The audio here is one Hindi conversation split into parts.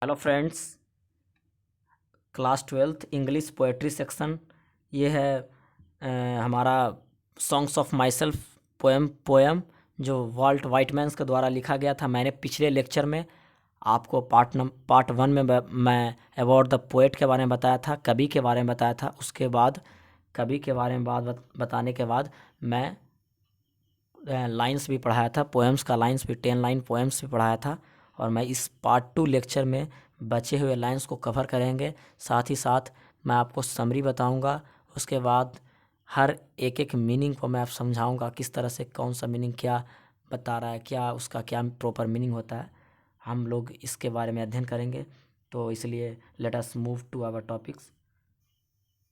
Hello friends, class 12th English poetry section. ये है हमारा songs of my self poem जो वॉल्ट वाइटमैन के द्वारा लिखा गया था। मैंने पिछले लेक्चर में आपको पार्ट 1 में मैं अबाउट द पोएट के बारे में बताया था, कवि के बारे में बताया था। उसके बाद कवि के बारे में बताने के बाद मैं लाइन्स भी पढ़ाया था, पोएम्स का लाइन्स भी 10 लाइन पोएम्स भी पढ़ाया था। और मैं इस पार्ट 2 लेक्चर में बचे हुए लाइन्स को कवर करेंगे। साथ ही साथ मैं आपको समरी बताऊंगा। उसके बाद हर एक एक मीनिंग को मैं आप समझाऊंगा, किस तरह से कौन सा मीनिंग क्या बता रहा है, क्या उसका क्या प्रॉपर मीनिंग होता है। हम लोग इसके बारे में अध्ययन करेंगे, तो इसलिए let us move to our topics.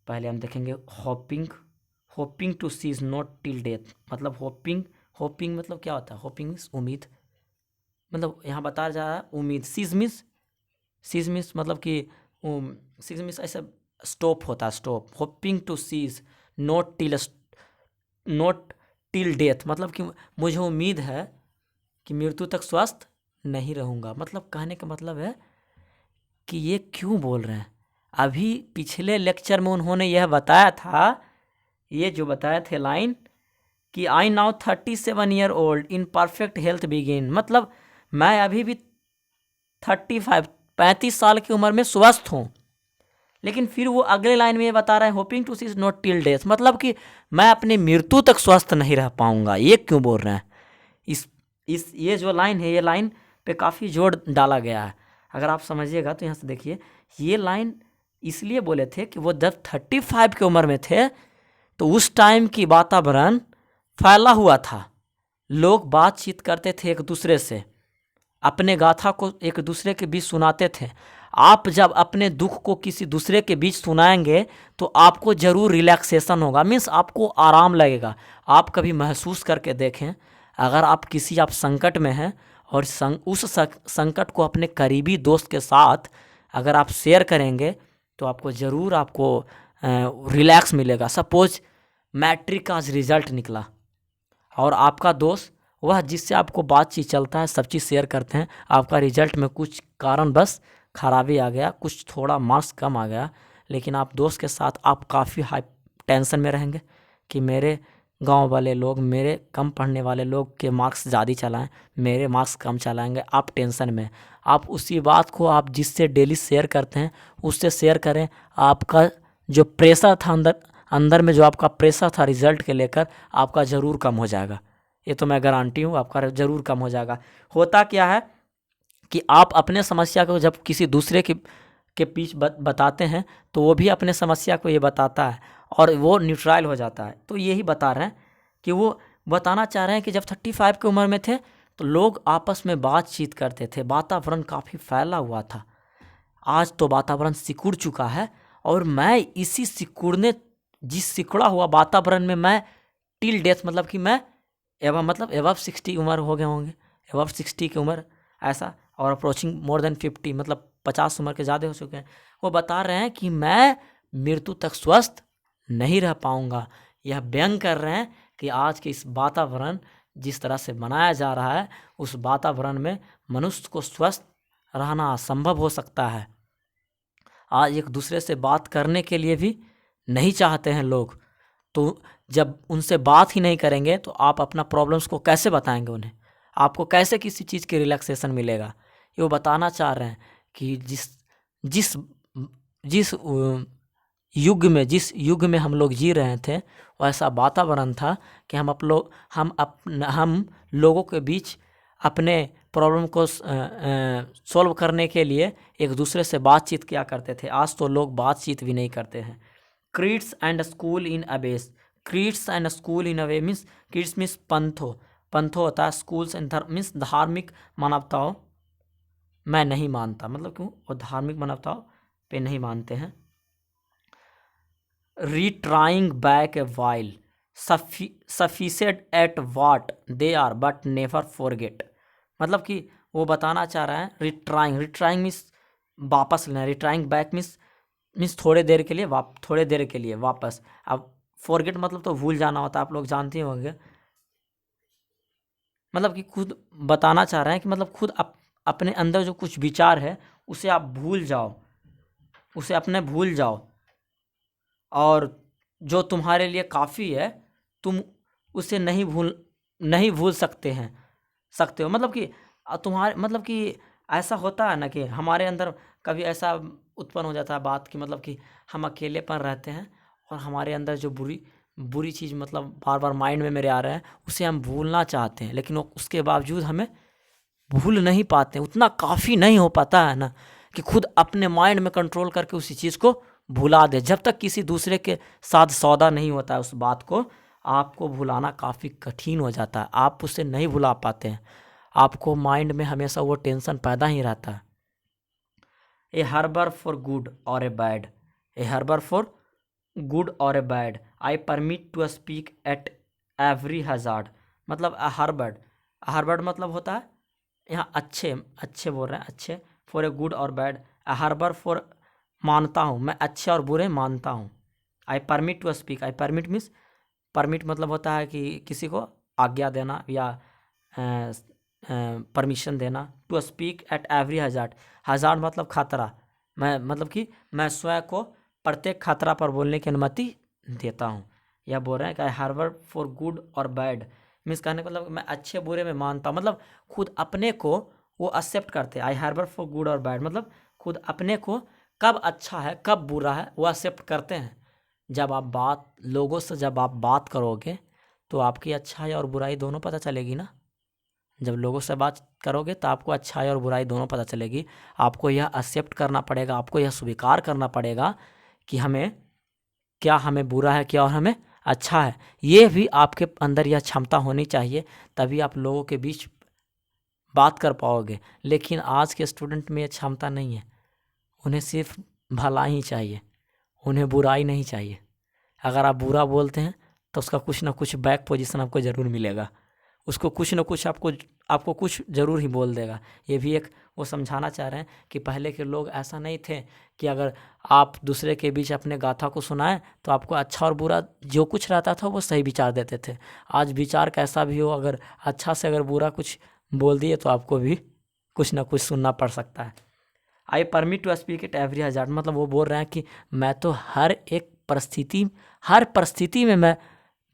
पहले हम देखेंगे hoping to see is not till death. मतलब होपिंग मतलब क्या होता है? होपिंग मीन्स उम्मीद, मतलब यहाँ बताया जा रहा है उम्मीद। सीज मीन्स मतलब कि सीज मीन्स ऐसा स्टॉप होता है, stop. Hoping to cease not till death, मतलब कि मुझे उम्मीद है कि मृत्यु तक स्वस्थ नहीं रहूँगा। मतलब कहने का मतलब है कि ये क्यों बोल रहे हैं। अभी पिछले लेक्चर में उन्होंने यह बताया था, ये जो बताए थे लाइन कि I now 37 year old in perfect health begin. मतलब मैं अभी भी 35 साल की उम्र में स्वस्थ हूँ। लेकिन फिर वो अगले लाइन में ये बता रहे हैं hoping to see is not till death, मतलब कि मैं अपनी मृत्यु तक स्वस्थ नहीं रह पाऊंगा। ये क्यों बोल रहे हैं? इस ये जो लाइन है, ये लाइन पे काफ़ी जोर डाला गया है। अगर आप समझिएगा तो यहाँ से देखिए, ये लाइन इसलिए बोले थे कि वो जब 35 की उम्र में थे तो उस टाइम की वातावरण फैला हुआ था। लोग बातचीत करते थे एक दूसरे से, अपने गाथा को एक दूसरे के बीच सुनाते थे। आप जब अपने दुख को किसी दूसरे के बीच सुनाएंगे तो आपको ज़रूर रिलैक्सेशन होगा, मीन्स आपको आराम लगेगा। आप कभी महसूस करके देखें, अगर आप संकट में हैं और उस संकट को अपने करीबी दोस्त के साथ अगर आप शेयर करेंगे तो आपको ज़रूर रिलैक्स मिलेगा। सपोज मैट्रिक का आज रिज़ल्ट निकला और आपका दोस्त, वह जिससे आपको बातचीत चलता है, सब चीज़ शेयर करते हैं, आपका रिजल्ट में कुछ कारण बस खराबी आ गया, कुछ थोड़ा मार्क्स कम आ गया, लेकिन आप दोस्त के साथ आप काफ़ी हाई टेंशन में रहेंगे कि मेरे गांव वाले लोग, मेरे कम पढ़ने वाले लोग के मार्क्स ज़्यादा चलाएं, मेरे मार्क्स कम चलाएंगे। आप टेंशन में, आप उसी बात को आप जिससे डेली शेयर करते हैं उससे शेयर करें। आपका जो प्रेशर था अंदर में, जो आपका प्रेशर था रिजल्ट के लेकर, आपका ज़रूर कम हो जाएगा। ये तो मैं गारंटी हूँ, आपका ज़रूर कम हो जाएगा। होता क्या है कि आप अपने समस्या को जब किसी दूसरे के बीच बताते हैं तो वो भी अपने समस्या को ये बताता है और वो न्यूट्रल हो जाता है। तो यही बता रहे हैं कि वो बताना चाह रहे हैं कि जब 35 की उम्र में थे तो लोग आपस में बातचीत करते थे, वातावरण काफ़ी फैला हुआ था। आज तो वातावरण सिकुड़ चुका है और मैं इसी सिकुड़ा हुआ वातावरण में मैं टिल डेथ, मतलब कि मैं एवव 60 उम्र हो गए होंगे, एवव 60 की उम्र ऐसा, और अप्रोचिंग मोर देन 50, मतलब 50 उम्र के ज़्यादा हो चुके हैं। वो बता रहे हैं कि मैं मृत्यु तक स्वस्थ नहीं रह पाऊंगा। यह व्यंग कर रहे हैं कि आज के इस वातावरण जिस तरह से बनाया जा रहा है, उस वातावरण में मनुष्य को स्वस्थ रहना असंभव हो सकता है। आज एक दूसरे से बात करने के लिए भी नहीं चाहते हैं लोग। तो जब उनसे बात ही नहीं करेंगे तो आप अपना प्रॉब्लम्स को कैसे बताएंगे उन्हें? आपको कैसे किसी चीज़ की रिलैक्सेशन मिलेगा? ये वो बताना चाह रहे हैं कि जिस जिस जिस युग में हम लोग जी रहे थे, वैसा वातावरण था कि हम लोगों के बीच अपने प्रॉब्लम को सॉल्व करने के लिए एक दूसरे से बातचीत किया करते थे। आज तो लोग बातचीत भी नहीं करते हैं। Creeds and school in abeyance, creeds and school in अवे मीन्स, क्रीड्स मीन्स पंथो होता है, स्कूल्स एंड मीन्स धार्मिक मानवताओं मैं नहीं मानता। मतलब क्यों? वो धार्मिक मानवताओं पे नहीं मानते हैं। Retiring back a while sufficed at what they are but never forget. मतलब कि वो बताना चाह रहे हैं रिट्राइंग मीन्स वापस लेना, रिट्राइंग बैक मीन्स थोड़े देर के लिए वापस। अब फॉरगेट मतलब तो भूल जाना होता है, आप लोग जानते होंगे। मतलब कि खुद बताना चाह रहे हैं कि मतलब खुद अपने अंदर जो कुछ विचार है उसे आप भूल जाओ, उसे अपने भूल जाओ, और जो तुम्हारे लिए काफ़ी है तुम उसे नहीं भूल सकते हो। मतलब कि तुम्हारे मतलब कि ऐसा होता है ना कि हमारे अंदर कभी ऐसा उत्पन्न हो जाता है बात कि मतलब कि हम अकेलेपन रहते हैं और हमारे अंदर जो बुरी चीज़ मतलब बार बार माइंड में मेरे आ रहे हैं उसे हम भूलना चाहते हैं, लेकिन उसके बावजूद हमें भूल नहीं पाते। उतना काफ़ी नहीं हो पाता है ना कि खुद अपने माइंड में कंट्रोल करके उसी चीज़ को भुला दे। जब तक किसी दूसरे के साथ सौदा नहीं होता है उस बात को, आपको भुलाना काफ़ी कठिन हो जाता है, आप उसे नहीं भुला पाते हैं, आपको माइंड में हमेशा वो टेंशन पैदा ही रहता है। ए harbour for good or a bad, a harbour for good or a bad, I permit to speak at every hazard. मतलब हर्बर्ड मतलब होता है यहाँ अच्छे बोल रहे हैं, अच्छे, for a good or bad, harbour for मानता हूँ, मैं अच्छे और बुरे मानता हूँ। I permit to speak, I permit means, permit मतलब होता है कि किसी को आज्ञा देना या परमिशन देना। To speak at every hazard, hazard मतलब खतरा, मैं मतलब कि मैं स्वयं को प्रत्येक खतरा पर बोलने की अनुमति देता हूँ। यह बोल रहे हैं कि आई harbour for good or bad means कहने का मतलब मैं अच्छे बुरे में मानता हूँ, मतलब खुद अपने को वो एक्सेप्ट करते हैं। आई harbour for good or bad मतलब खुद अपने को कब अच्छा है कब बुरा है वो एक्सेप्ट करते हैं। जब आप लोगों से जब आप बात करोगे तो आपकी अच्छाई और बुराई दोनों पता चलेगी ना। जब लोगों से बात करोगे तो आपको अच्छाई और बुराई दोनों पता चलेगी। आपको यह एक्सेप्ट करना पड़ेगा, आपको यह स्वीकार करना पड़ेगा कि हमें बुरा है क्या और हमें अच्छा है। ये भी आपके अंदर यह क्षमता होनी चाहिए, तभी आप लोगों के बीच बात कर पाओगे। लेकिन आज के स्टूडेंट में ये क्षमता नहीं है, उन्हें सिर्फ भलाई ही चाहिए, उन्हें बुराई नहीं चाहिए। अगर आप बुरा बोलते हैं तो उसका कुछ ना कुछ बैक पोजीशन आपको ज़रूर मिलेगा, उसको कुछ ना कुछ आपको कुछ ज़रूर ही बोल देगा। ये भी एक वो समझाना चाह रहे हैं कि पहले के लोग ऐसा नहीं थे कि अगर आप दूसरे के बीच अपने गाथा को सुनाएं तो आपको अच्छा और बुरा जो कुछ रहता था वो सही विचार देते थे। आज विचार कैसा भी हो, अगर अच्छा से अगर बुरा कुछ बोल दिए तो आपको भी कुछ ना कुछ सुनना पड़ सकता है। I permit to speak it every hazard मतलब वो बोल रहे हैं कि मैं तो हर परिस्थिति में मैं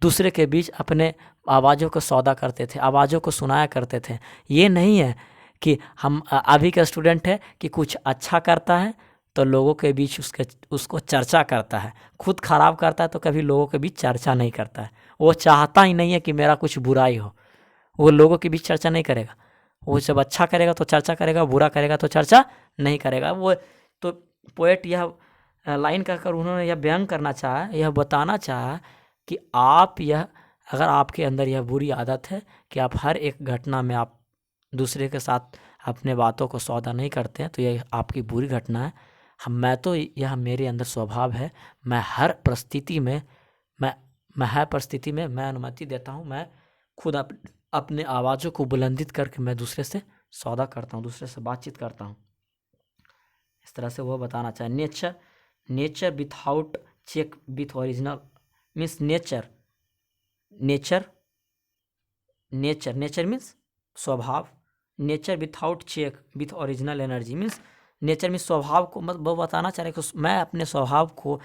दूसरे के बीच अपने आवाज़ों को सौदा करते थे, आवाज़ों को सुनाया करते थे। ये नहीं है कि हम अभी का स्टूडेंट है कि कुछ अच्छा करता है तो लोगों के बीच उसको चर्चा करता है, खुद खराब करता है तो कभी लोगों के बीच चर्चा नहीं करता है। वो चाहता ही नहीं है कि मेरा कुछ बुराई हो, वो लोगों के बीच चर्चा नहीं करेगा। वो जब अच्छा करेगा तो चर्चा करेगा, बुरा करेगा तो चर्चा नहीं करेगा। वो तो पोएट यह लाइन कहकर उन्होंने यह व्यंग करना चाहा, यह बताना चाहा कि अगर आपके अंदर यह बुरी आदत है कि आप हर एक घटना में आप दूसरे के साथ अपने बातों को सौदा नहीं करते हैं तो यह आपकी बुरी घटना है। यह मेरे अंदर स्वभाव है, मैं हर परिस्थिति में मैं अनुमति देता हूँ, मैं खुद अपने आवाज़ों को बुलंदित करके मैं दूसरे से सौदा करता हूँ, दूसरे से बातचीत करता हूँ। इस तरह से वो बताना चाहे। Nature without check with original means nature means स्वभाव। Nature without check with original energy means nature means स्वभाव को मतलब वो बताना चाह रहे कि मैं अपने स्वभाव को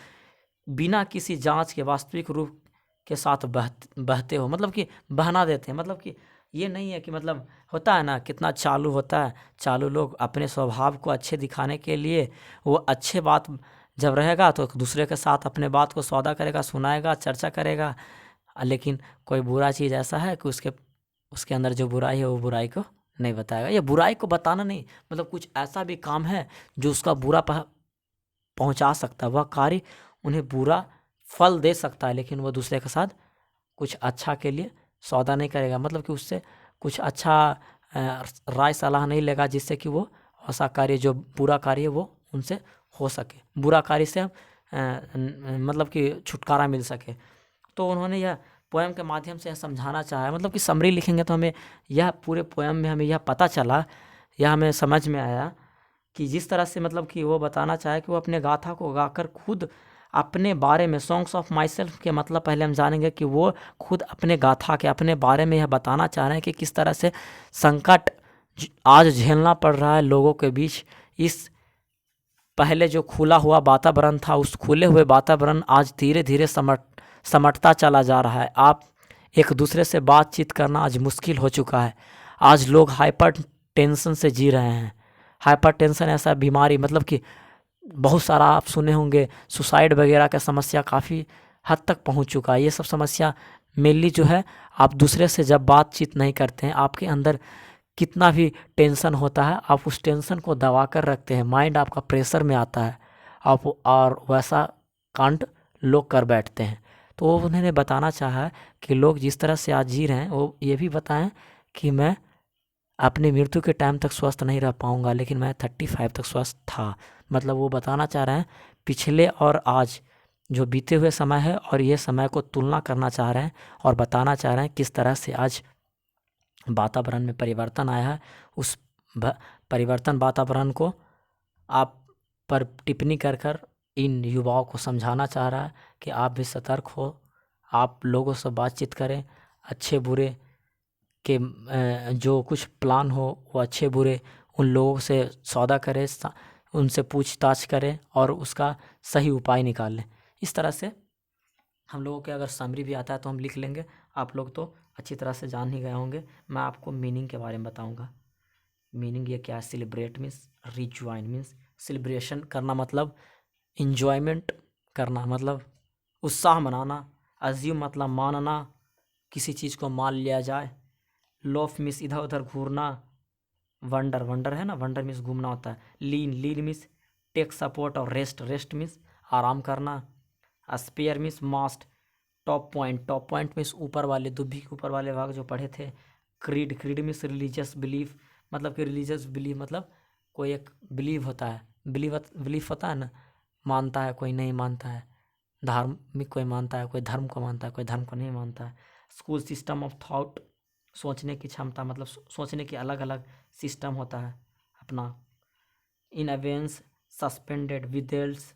बिना किसी जांच के वास्तविक रूप के साथ बहते हो, मतलब कि बहना देते हैं। मतलब कि ये नहीं है कि मतलब होता है ना कितना चालू होता है, चालू लोग अपने स्वभाव को अच्छे दिखाने के लिए वो अच्छे बात जब रहेगा तो दूसरे के साथ अपने बात को सौदा करेगा, सुनाएगा, चर्चा करेगा। लेकिन कोई बुरा चीज़ ऐसा है कि उसके अंदर जो बुराई है वो बुराई को नहीं बताएगा। ये बुराई को बताना नहीं, मतलब कुछ ऐसा भी काम है जो उसका बुरा पहुंचा सकता है, वह कार्य उन्हें बुरा फल दे सकता है, लेकिन वो दूसरे के साथ कुछ अच्छा के लिए सौदा नहीं करेगा। मतलब कि उससे कुछ अच्छा राय सलाह नहीं लेगा जिससे कि वो ऐसा कार्य जो बुरा कार्य है वो उनसे हो सके, बुरा कार्य से मतलब कि छुटकारा मिल सके। तो उन्होंने यह पोएम के माध्यम से यह समझाना चाहा। मतलब कि समरी लिखेंगे तो हमें यह पूरे पोएम में हमें यह पता चला, यह हमें समझ में आया कि जिस तरह से मतलब कि वो बताना चाहे कि वो अपने गाथा को गाकर खुद अपने बारे में, सॉन्ग्स ऑफ माई सेल्फ के मतलब पहले हम जानेंगे कि वो खुद अपने गाथा के अपने बारे में यह बताना चाह रहे हैं कि किस तरह से संकट आज झेलना पड़ रहा है लोगों के बीच। इस पहले जो खुला हुआ वातावरण था, उस खुले हुए वातावरण आज धीरे धीरे समटता चला जा रहा है। आप एक दूसरे से बातचीत करना आज मुश्किल हो चुका है। आज लोग हाइपर टेंशन से जी रहे हैं। हाइपर टेंशन ऐसा बीमारी, मतलब कि बहुत सारा आप सुने होंगे, सुसाइड वगैरह का समस्या काफ़ी हद तक पहुंच चुका है। ये सब समस्या मेनली जो है, आप दूसरे से जब बातचीत नहीं करते हैं, आपके अंदर कितना भी टेंशन होता है, आप उस टेंशन को दबा कर रखते हैं, माइंड आपका प्रेशर में आता है, आप और वैसा कांड लोग कर बैठते हैं। तो वो उन्होंने बताना चाहा है कि लोग जिस तरह से आज जी रहे हैं, वो ये भी बताएं कि मैं अपनी मृत्यु के टाइम तक स्वस्थ नहीं रह पाऊंगा, लेकिन मैं 35 तक स्वस्थ था। मतलब वो बताना चाह रहे हैं पिछले और आज जो बीते हुए समय है, और ये समय को तुलना करना चाह रहे हैं और बताना चाह रहे हैं किस तरह से आज वातावरण में परिवर्तन आया है। उस परिवर्तन वातावरण को आप पर टिप्पणी कर कर इन युवाओं को समझाना चाह रहा है कि आप भी सतर्क हो, आप लोगों से बातचीत करें, अच्छे बुरे के जो कुछ प्लान हो वो अच्छे बुरे उन लोगों से सौदा करें, उनसे पूछताछ करें और उसका सही उपाय निकाल लें। इस तरह से हम लोगों के अगर समरी भी आता है तो हम लिख लेंगे, आप लोग तो अच्छी तरह से जान ही गए होंगे। मैं आपको मीनिंग के बारे में बताऊंगा। मीनिंग ये क्या है? Celebrate means rejoin means celebration करना, मतलब इंजॉयमेंट करना, मतलब उत्साह मनाना। अज्यूम मतलब मानना, किसी चीज़ को मान लिया जाए। लोफ मीन्स इधर उधर घूरना। वंडर, वंडर है ना, वंडर मीन्स घूमना होता है। Lean, lean means take support और रेस्ट, रेस्ट मीन्स आराम करना। Spear means mast. Top point, top point means ऊपर वाले, दुब्बी के ऊपर वाले भाग जो पढ़े थे। Creed, creed means religious belief, मतलब कि रिलीजियस बिलीफ मतलब कोई एक बिलीव होता है, बिलीफ होता है ना, मानता है कोई, नहीं मानता है। धार्मिक कोई मानता है, कोई धर्म को मानता है, कोई धर्म को नहीं मानता है। स्कूल, सिस्टम ऑफ थॉट, सोचने की क्षमता, मतलब सोचने की अलग अलग सिस्टम होता है अपना। इन अवेंस, सस्पेंडेड, विदेल्स,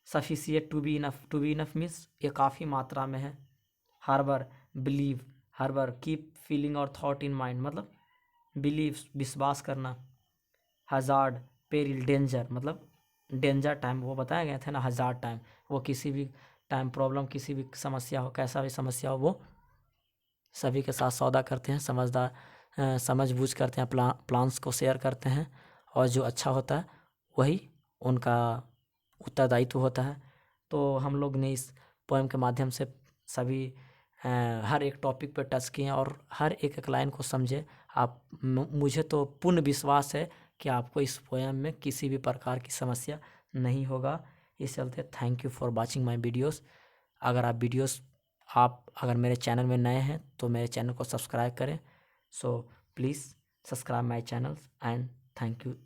sufficient, to be enough means ये काफ़ी मात्रा में है। Harbour, believe, harbour keep feeling और थॉट इन माइंड, मतलब बिलीव विश्वास करना। हजार्ड, पेरिल, डेंजर, मतलब डेंजर टाइम, वो बताया गया था ना, हजार्ड टाइम, वो किसी भी टाइम प्रॉब्लम, किसी भी समस्या हो, कैसा भी समस्या हो, वो सभी के साथ सौदा करते हैं, समझ बूझ करते हैं, प्लान्स को शेयर करते हैं, और जो अच्छा होता है वही उनका उत्तरदायित्व होता है। तो हम लोग ने इस पोएम के माध्यम से सभी हर एक टॉपिक पर टच किए और हर एक एक लाइन को समझे। आप मुझे तो पूर्ण विश्वास है कि आपको इस पोएम में किसी भी प्रकार की समस्या नहीं होगा। इस चलते thank you for watching my videos. आप अगर मेरे चैनल में नए हैं तो मेरे चैनल को सब्सक्राइब करें। So please subscribe my channel and thank you to